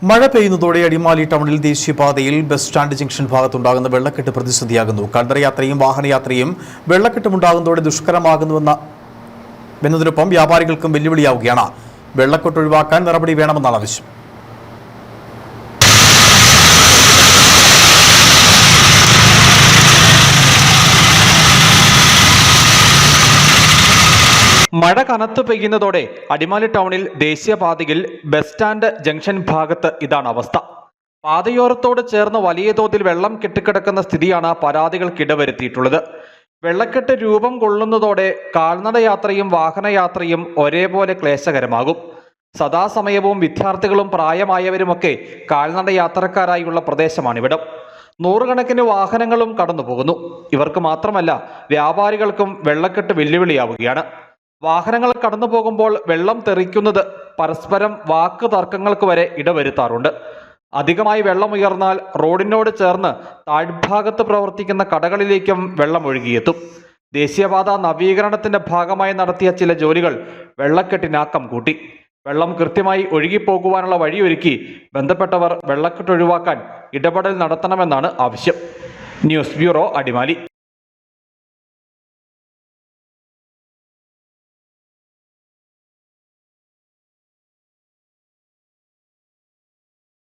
മഴ പെയ്യുന്നതോടെ അടിമാലി ടൗണിൽ ദേശീയപാതയിൽ ബസ് സ്റ്റാൻഡ് ജംഗ്ഷൻ ഭാഗത്തുണ്ടാകുന്ന വെള്ളക്കെട്ട് പ്രതിസന്ധിയാകുന്നു. കണ്ടറയാത്രയും വാഹനയാത്രയും വെള്ളക്കെട്ടുമുണ്ടാകുന്നതോടെ ദുഷ്കരമാകുന്നതിനൊപ്പം വ്യാപാരികൾക്കും വെല്ലുവിളിയാവുകയാണ്. വെള്ളക്കെട്ട് ഒഴിവാക്കാൻ നടപടി വേണമെന്നാണ് ആവശ്യം. മഴ കനത്തു പെയ്യുന്നതോടെ അടിമാലി ടൗണിൽ ദേശീയപാതയിൽ ബസ് സ്റ്റാൻഡ് ജംഗ്ഷൻ ഭാഗത്ത് ഇതാണ് അവസ്ഥ. പാതയോരത്തോട് ചേർന്ന് വലിയ തോതിൽ വെള്ളം കെട്ടിക്കിടക്കുന്ന സ്ഥിതിയാണ് പരാതികൾക്കിടവരുത്തിയിട്ടുള്ളത്. വെള്ളക്കെട്ട് രൂപം കൊള്ളുന്നതോടെ കാൽനടയാത്രയും വാഹനയാത്രയും ഒരേപോലെ ക്ലേശകരമാകും. സദാസമയവും വിദ്യാർത്ഥികളും പ്രായമായവരുമൊക്കെ കാൽനടയാത്രക്കാരായുള്ള പ്രദേശമാണിവിടം. നൂറുകണക്കിന് വാഹനങ്ങളും കടന്നുപോകുന്നു. ഇവർക്ക് മാത്രമല്ല, വ്യാപാരികൾക്കും വെള്ളക്കെട്ട് വെല്ലുവിളിയാവുകയാണ്. വാഹനങ്ങൾ കടന്നു പോകുമ്പോൾ വെള്ളം തെറിക്കുന്നത് പരസ്പരം വാക്ക് തർക്കങ്ങൾക്ക് വരെ ഇടവരുത്താറുണ്ട്. അധികമായി വെള്ളം ഉയർന്നാൽ റോഡിനോട് ചേർന്ന് താഴ്ഭാഗത്ത് പ്രവർത്തിക്കുന്ന കടകളിലേക്കും വെള്ളം ഒഴുകിയെത്തും. ദേശീയപാത നവീകരണത്തിന്റെ ഭാഗമായി നടത്തിയ ചില ജോലികൾ വെള്ളക്കെട്ടിനാക്കം കൂട്ടി. വെള്ളം കൃത്യമായി ഒഴുകിപ്പോകുവാനുള്ള വഴിയൊരുക്കി ബന്ധപ്പെട്ടവർ വെള്ളക്കെട്ട് ഒഴിവാക്കാൻ ഇടപെടൽ നടത്തണമെന്നാണ് ആവശ്യം. News bureau, Adimali.